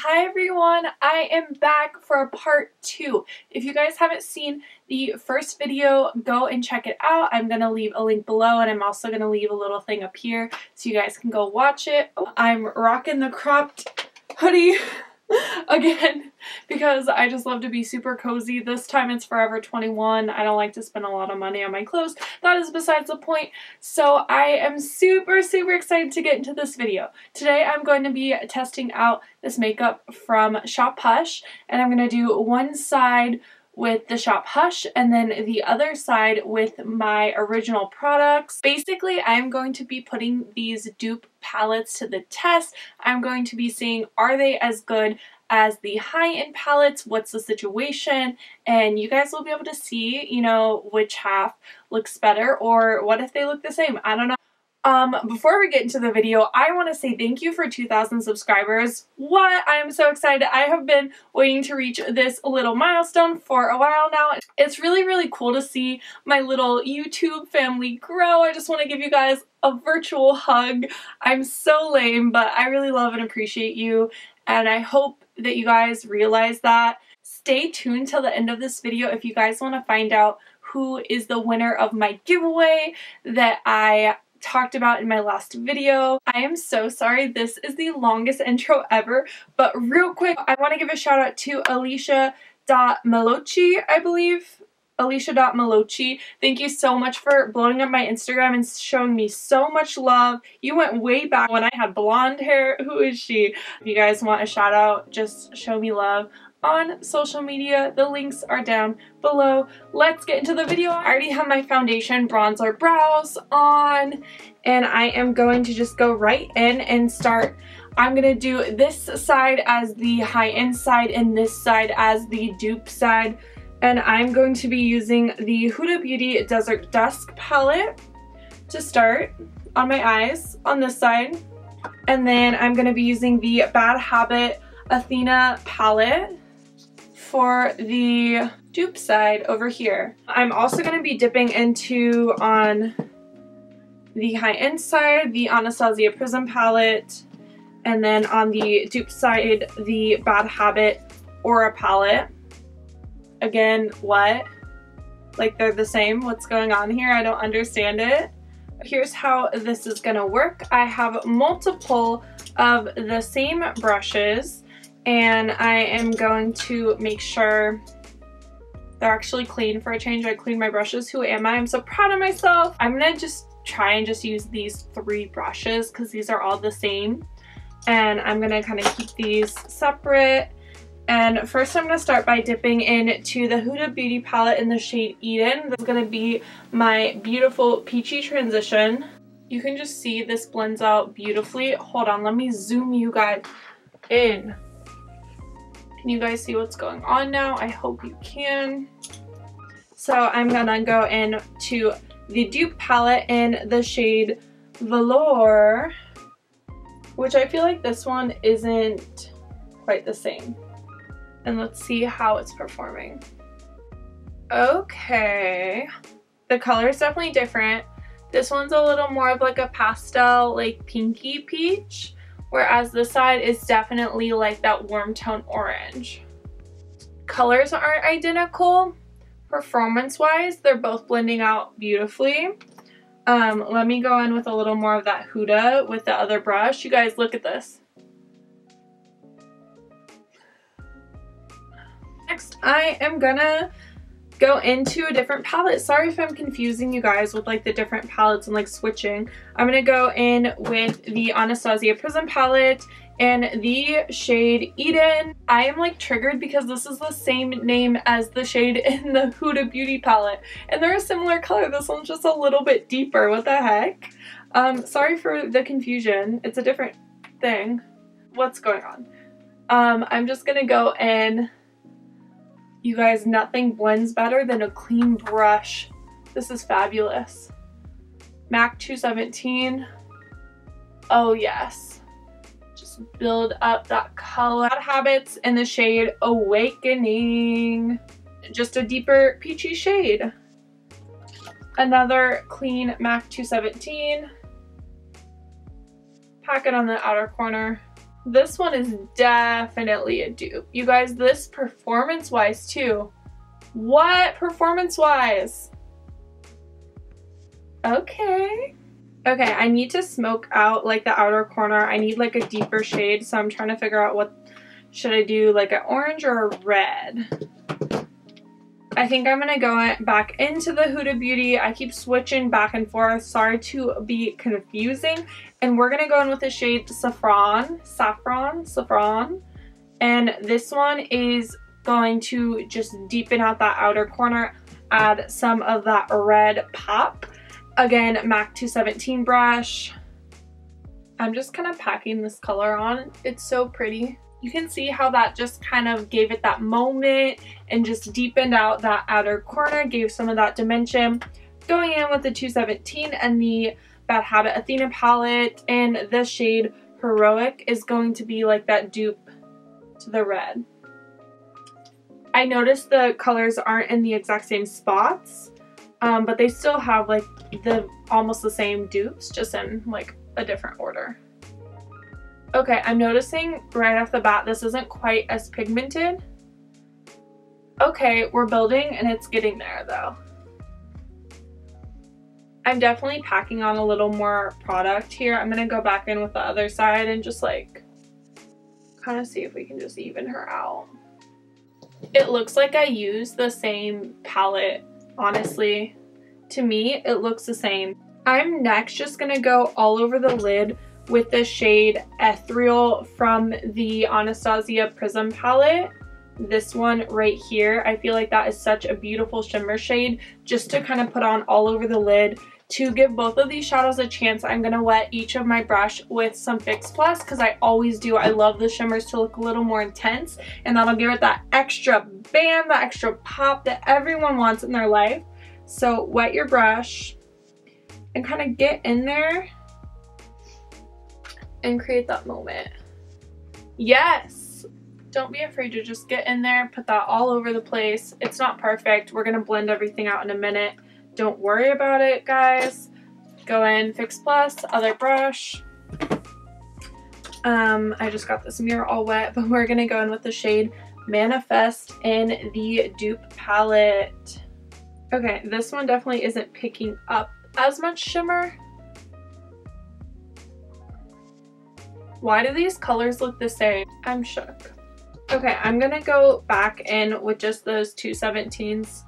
Hi everyone, I am back for part 2. If you guys haven't seen the first video, go and check it out. I'm going to leave a link below, and I'm also going to leave a little thing up here so you guys can go watch it. I'm rocking the cropped hoodie again because I just love to be super cozy. This time it's Forever 21. I don't like to spend a lot of money on my clothes. That is besides the point. So I am super excited to get into this video. Today I'm going to be testing out this makeup from Shop Hush, and I'm going to do one side with the Shop Hush and then the other side with my original products. Basically, I'm going to be putting these dupe palettes to the test. I'm going to be seeing, are they as good as the high-end palettes? What's the situation? And you guys will be able to see, you know, which half looks better, or what if they look the same? I don't know. Before we get into the video, I want to say thank you for 2,000 subscribers. What? I am so excited. I have been waiting to reach this little milestone for a while now. It's really cool to see my little YouTube family grow. I just want to give you guys a virtual hug. I'm so lame, but I really love and appreciate you, and I hope that you guys realize that. Stay tuned till the end of this video if you guys want to find out who is the winner of my giveaway that I talked about in my last video. I am so sorry this is the longest intro ever, but real quick, I want to give a shout out to Alicia.Melochi, I believe. Alicia.Melochi. Thank you so much for blowing up my Instagram and showing me so much love. You went way back when I had blonde hair. Who is she? If you guys want a shout out, just show me love on social media. The links are down below. Let's get into the video. I already have my foundation, bronzer, brows on, and I am going to just go right in and start. I'm gonna do this side as the high-end side and this side as the dupe side, and I'm going to be using the Huda Beauty Desert Dusk palette to start on my eyes on this side, and then I'm gonna be using the Bad Habit Athena palette for the dupe side over here. I'm also going to be dipping into, on the high-end side, the Anastasia Prism palette, and then on the dupe side, the Bad Habit Aura palette. Again, what? Like, they're the same? What's going on here? I don't understand it. Here's how this is going to work. I have multiple of the same brushes, and I am going to make sure they're actually clean for a change. I cleaned my brushes. Who am I? I'm so proud of myself. I'm gonna just try and just use these 3 brushes because these are all the same. And I'm gonna kind of keep these separate. And first I'm gonna start by dipping into the Huda Beauty palette in the shade Eden. This is gonna be my beautiful peachy transition. You can just see this blends out beautifully. Hold on, let me zoom you guys in. Can you guys see what's going on now? I hope you can. So I'm gonna go into the dupe palette in the shade Velour, which I feel like this one isn't quite the same. And let's see how it's performing. Okay. The color is definitely different. This one's a little more of like a pastel, like pinky peach, whereas this side is definitely like that warm tone orange. Colors aren't identical. Performance-wise, they're both blending out beautifully. Let me go in with a little more of that Huda with the other brush. You guys, look at this. Next, I am gonna go into a different palette. Sorry if I'm confusing you guys with like the different palettes and like switching. I'm gonna go in with the Anastasia Prism palette and the shade Eden. I am like triggered because this is the same name as the shade in the Huda Beauty palette, and they're a similar color. This one's just a little bit deeper. What the heck? Sorry for the confusion. It's a different thing. What's going on? I'm just gonna go in. You guys, nothing blends better than a clean brush. This is fabulous. MAC 217. Oh yes. Just build up that color. Bad Habits in the shade Awakening. Just a deeper peachy shade. Another clean MAC 217. Pack it on the outer corner. This one is definitely a dupe. You guys, this performance-wise too. What? Performance-wise? Okay. Okay, I need to smoke out like the outer corner. I need like a deeper shade, so I'm trying to figure out what should I do, like an orange or a red. I think I'm gonna go back into the Huda Beauty. I keep switching back and forth. Sorry to be confusing. And we're gonna go in with the shade Saffron. And this one is going to just deepen out that outer corner, add some of that red pop. Again, MAC 217 brush. I'm just kind of packing this color on. It's so pretty. You can see how that just kind of gave it that moment and just deepened out that outer corner, gave some of that dimension. Going in with the 217 and the Bad Habit Athena palette, and the shade Heroic is going to be like that dupe to the red. I noticed the colors aren't in the exact same spots, but they still have like almost the same dupes, just in like a different order. Okay, I'm noticing right off the bat this isn't quite as pigmented. Okay, we're building and it's getting there though. I'm definitely packing on a little more product here. I'm gonna go back in with the other side and just like kind of see if we can just even her out. It looks like I used the same palette, honestly. To me, it looks the same. I'm next just gonna go all over the lid with the shade Ethereal from the Anastasia Prism palette. This one right here, I feel like that is such a beautiful shimmer shade just to kind of put on all over the lid. To give both of these shadows a chance, I'm going to wet each of my brush with some Fix Plus, because I always do. I love the shimmers to look a little more intense, and that'll give it that extra bam, that extra pop that everyone wants in their life. So wet your brush and kind of get in there and create that moment. Yes! Don't be afraid to just get in there, put that all over the place. It's not perfect. We're going to blend everything out in a minute. Don't worry about it, guys. Go in, Fix Plus, other brush. I just got this mirror all wet, but we're going to go in with the shade Manifest in the dupe palette. Okay, this one definitely isn't picking up as much shimmer. Why do these colors look the same? I'm shook. Okay, I'm gonna go back in with just those 217s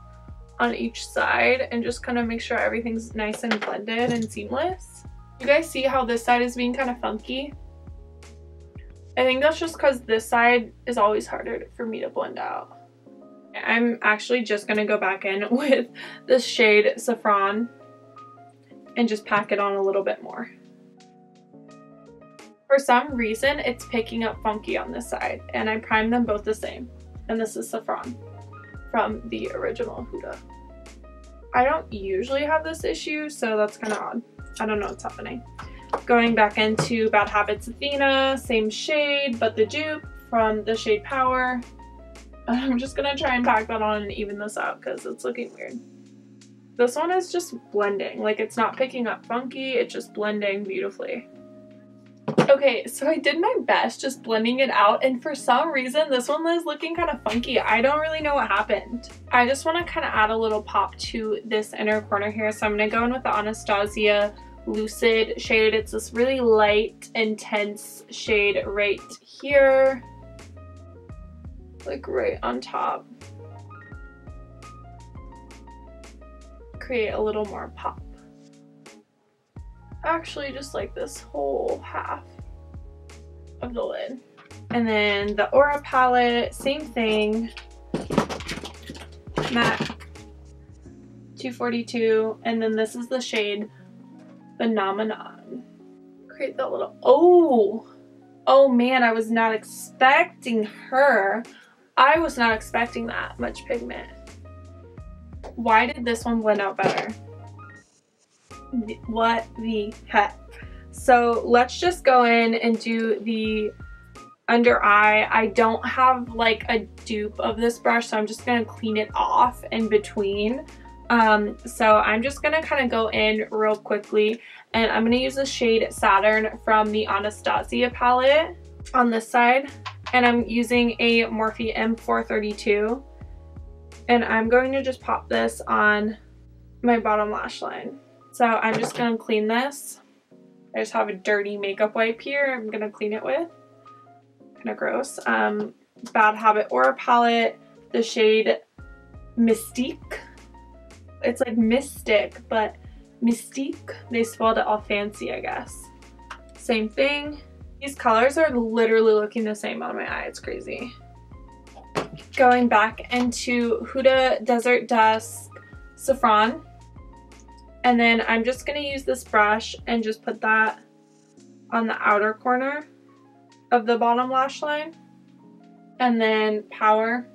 on each side and just kind of make sure everything's nice and blended and seamless. You guys see how this side is being kind of funky? I think that's just because this side is always harder for me to blend out. I'm actually just gonna go back in with this shade Saffron and just pack it on a little bit more. For some reason, it's picking up funky on this side, and I primed them both the same. And this is Saffron from the original Huda. I don't usually have this issue, so that's kind of odd. I don't know what's happening. Going back into Bad Habits Athena, same shade, but the dupe from the shade Power. I'm just gonna try and pack that on and even this out because it's looking weird. This one is just blending. Like, it's not picking up funky, it's just blending beautifully. Okay, so I did my best just blending it out, and for some reason this one is looking kind of funky. I don't really know what happened. I just want to kind of add a little pop to this inner corner here, so I'm going to go in with the Anastasia Lucid shade. It's this really light, intense shade right here, like right on top. Create a little more pop. Actually, just like this whole half of the lid. And then the Aura palette, same thing. MAC 242, and then this is the shade Phenomenon. Create that little, oh man, I was not expecting her. I was not expecting that much pigment. Why did this one blend out better? What the heck? So let's just go in and do the under eye. I don't have like a dupe of this brush, so I'm just gonna clean it off in between. So I'm just gonna kind of go in real quickly, and I'm gonna use the shade Saturn from the Anastasia palette. on this side, and I'm using a Morphe M432, and I'm going to just pop this on my bottom lash line. So I'm just going to clean this. I just have a dirty makeup wipe here I'm going to clean it with. Kind of gross. Bad Habit Aura palette, the shade Mystique. It's like Mystic, but Mystique. They spelled it all fancy, I guess. Same thing. These colors are literally looking the same on my eye. It's crazy. Going back into Huda Desert Dusk Saffron. And then I'm just going to use this brush and just put that on the outer corner of the bottom lash line. And then Power.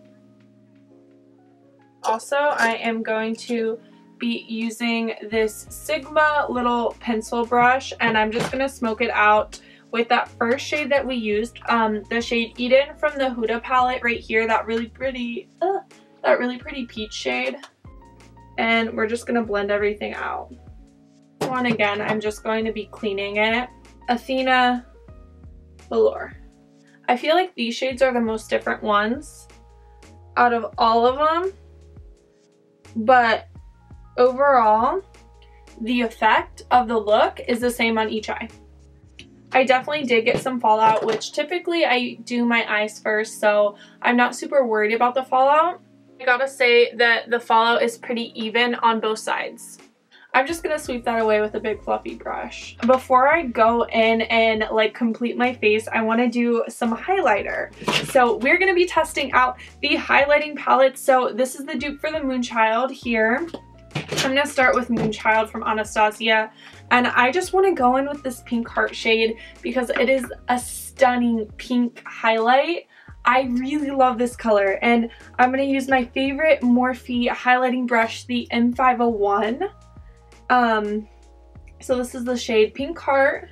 Also, I am going to be using this Sigma little pencil brush, and I'm just going to smoke it out with that first shade that we used, the shade Eden from the Huda palette right here, that really pretty peach shade. And we're just going to blend everything out. And again, I'm just going to be cleaning it. Athena Velour. I feel like these shades are the most different ones out of all of them, but overall, the effect of the look is the same on each eye. I definitely did get some fallout, which typically I do my eyes first, so I'm not super worried about the fallout. I gotta say that the fallout is pretty even on both sides. I'm just gonna sweep that away with a big fluffy brush. Before I go in and like complete my face, I wanna do some highlighter. So we're gonna be testing out the highlighting palette. So this is the dupe for the Moonchild here. I'm gonna start with Moonchild from Anastasia, and I just want to go in with this pink heart shade because it is a stunning pink highlight. I really love this color, and I'm gonna use my favorite Morphe highlighting brush, the M501. So this is the shade Pink Heart,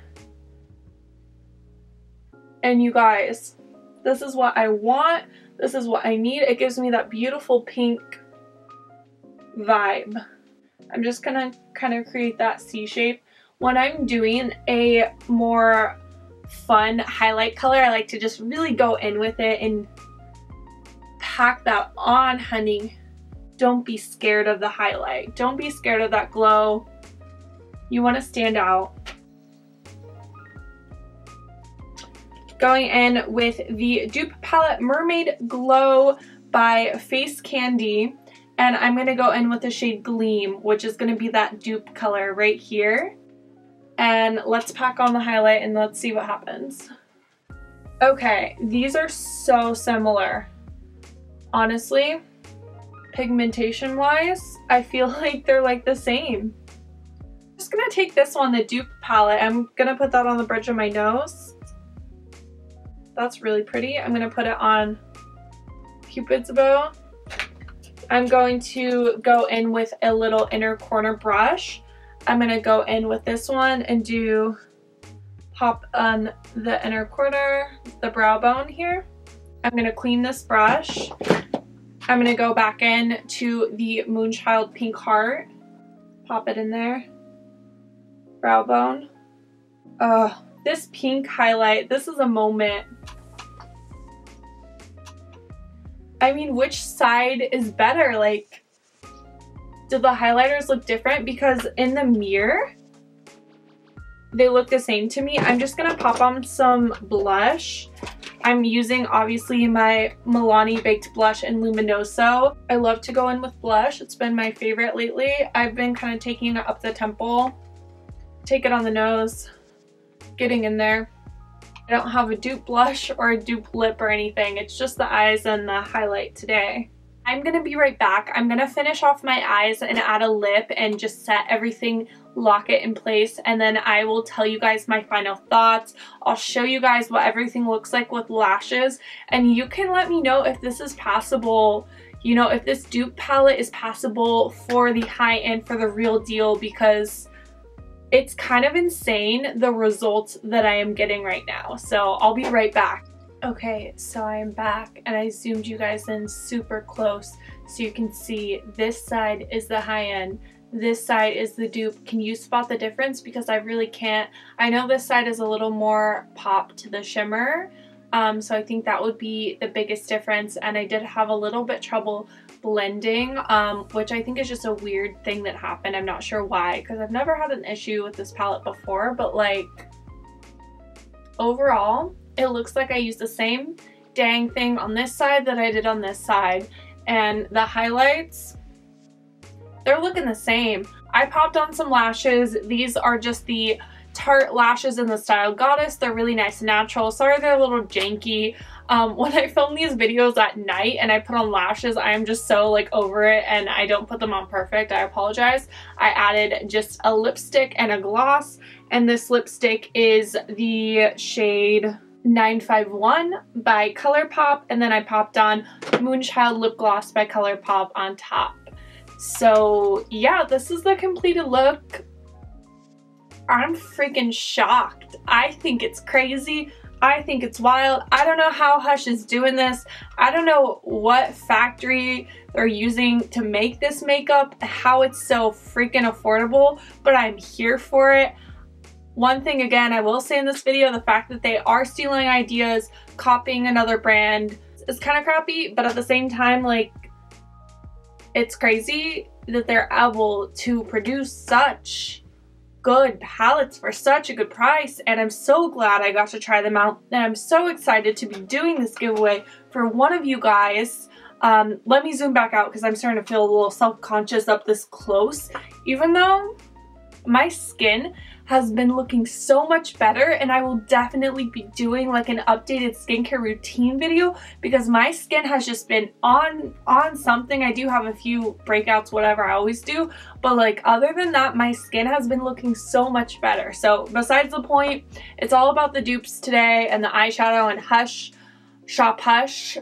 and you guys, this is what I want. This is what I need. It gives me that beautiful pink vibe. I'm just gonna kind of create that C shape. When I'm doing a more fun highlight color, I like to just really go in with it and pack that on, honey. Don't be scared of the highlight. Don't be scared of that glow. You want to stand out. Going in with the dupe palette Mermaid Glow by Face Candy. And I'm going to go in with the shade Gleam, which is going to be that dupe color right here. And let's pack on the highlight and let's see what happens. Okay, these are so similar. Honestly, pigmentation wise, I feel like they're like the same. I'm just going to take this one, the dupe palette. I'm going to put that on the bridge of my nose. That's really pretty. I'm going to put it on Cupid's bow. I'm going to go in with a little inner corner brush. I'm going to go in with this one and do pop on the inner corner, the brow bone here. I'm going to clean this brush. I'm going to go back in to the Moonchild Pink Heart. Pop it in there. Brow bone. Oh, this pink highlight, this is a moment. I mean, which side is better? Like, do the highlighters look different? Because in the mirror, they look the same to me. I'm just gonna pop on some blush. I'm using, obviously, my Milani Baked Blush in Luminoso. I love to go in with blush. It's been my favorite lately. I've been kind of taking it up the temple, take it on the nose, getting in there. I don't have a dupe blush or a dupe lip or anything. It's just the eyes and the highlight today. I'm going to be right back. I'm going to finish off my eyes and add a lip and just set everything, lock it in place, and then I will tell you guys my final thoughts. I'll show you guys what everything looks like with lashes, and you can let me know if this is passable, you know, if this dupe palette is passable for the high end, for the real deal, because it's kind of insane the results that I am getting right now. So I'll be right back. Okay, so I am back and I zoomed you guys in super close so you can see this side is the high end, this side is the dupe. Can you spot the difference? Because I really can't. I know this side is a little more pop to the shimmer, So I think that would be the biggest difference. And I did have a little bit trouble blending, which I think is just a weird thing that happened. I'm not sure why, because I've never had an issue with this palette before, but like overall it looks like I used the same dang thing on this side that I did on this side, and the highlights, they're looking the same. I popped on some lashes. These are just the Tarte lashes in the style Goddess. They're really nice and natural. Sorry they're a little janky. When I film these videos at night and I put on lashes, I am just so like over it and I don't put them on perfect. I apologize. I added just a lipstick and a gloss, and this lipstick is the shade 951 by ColourPop, and then I popped on Moonchild lip gloss by ColourPop on top. So yeah, this is the completed look. I'm freaking shocked. I think it's crazy. I think it's wild. I don't know how Hush is doing this. I don't know what factory they're using to make this makeup, how it's so freaking affordable, but I'm here for it. One thing again I will say in this video, the fact that they are stealing ideas, copying another brand is kind of crappy, but at the same time, like, it's crazy that they're able to produce such good palettes for such a good price, and I'm so glad I got to try them out, and I'm so excited to be doing this giveaway for one of you guys. Let me zoom back out because I'm starting to feel a little self-conscious up this close, even though my skin has been looking so much better, and I will definitely be doing like an updated skincare routine video because my skin has just been on something. I do have a few breakouts, whatever, I always do, but like other than that, my skin has been looking so much better. So besides the point, it's all about the dupes today and the eyeshadow and Hush, shop Hush.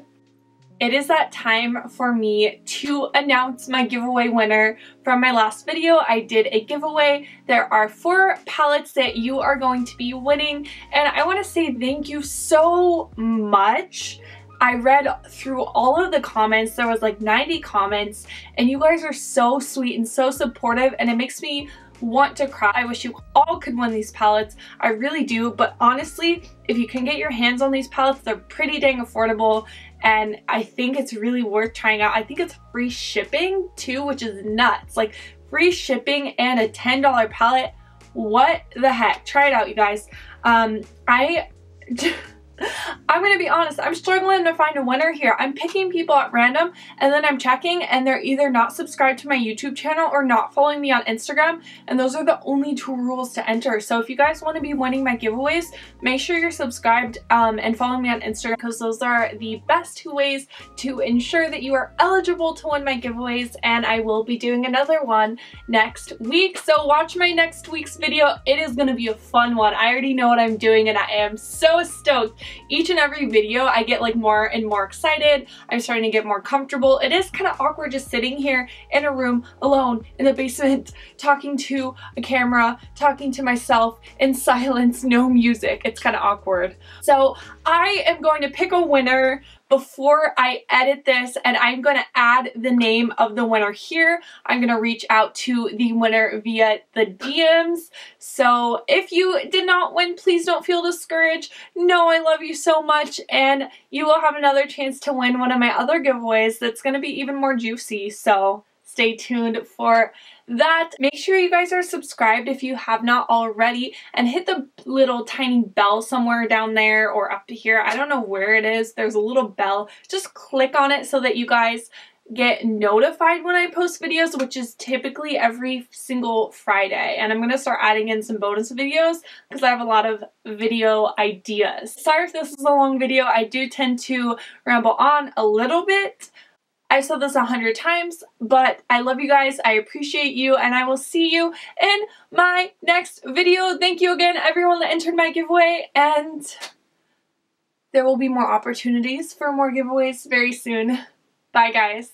It is that time for me to announce my giveaway winner. From my last video, I did a giveaway. There are 4 palettes that you are going to be winning, and I want to say thank you so much. I read through all of the comments. There was like 90 comments, and you guys are so sweet and so supportive, and it makes me want to cry. I wish you all could win these palettes. I really do, but honestly, if you can get your hands on these palettes, they're pretty dang affordable, and I think it's really worth trying out. I think it's free shipping too, which is nuts. Like, free shipping and a $10 palette. What the heck? Try it out, you guys. I'm gonna be honest, I'm struggling to find a winner here. I'm picking people at random, and then I'm checking, and they're either not subscribed to my YouTube channel or not following me on Instagram, and those are the only 2 rules to enter. So if you guys want to be winning my giveaways, make sure you're subscribed and follow me on Instagram, because those are the best 2 ways to ensure that you are eligible to win my giveaways, and I will be doing another one next week. So watch my next week's video. It is gonna be a fun one. I already know what I'm doing, and I am so stoked. Each and every video I get like more and more excited. I'm starting to get more comfortable. It is kind of awkward just sitting here in a room alone in the basement talking to a camera, talking to myself in silence, no music. It's kind of awkward. So I am going to pick a winner before I edit this, and I'm going to add the name of the winner here. I'm going to reach out to the winner via the DMs. So if you did not win, please don't feel discouraged. No, I love you so much, and you will have another chance to win one of my other giveaways that's going to be even more juicy. So stay tuned for that. Make sure you guys are subscribed if you have not already, and hit the little tiny bell somewhere down there or up to here. I don't know where it is. There's a little bell. Just click on it so that you guys get notified when I post videos, which is typically every single Friday. And I'm going to start adding in some bonus videos because I have a lot of video ideas. Sorry if this is a long video. I do tend to ramble on a little bit. I've said this 100 times, but I love you guys, I appreciate you, and I will see you in my next video. Thank you again, everyone that entered my giveaway, and there will be more opportunities for more giveaways very soon. Bye, guys.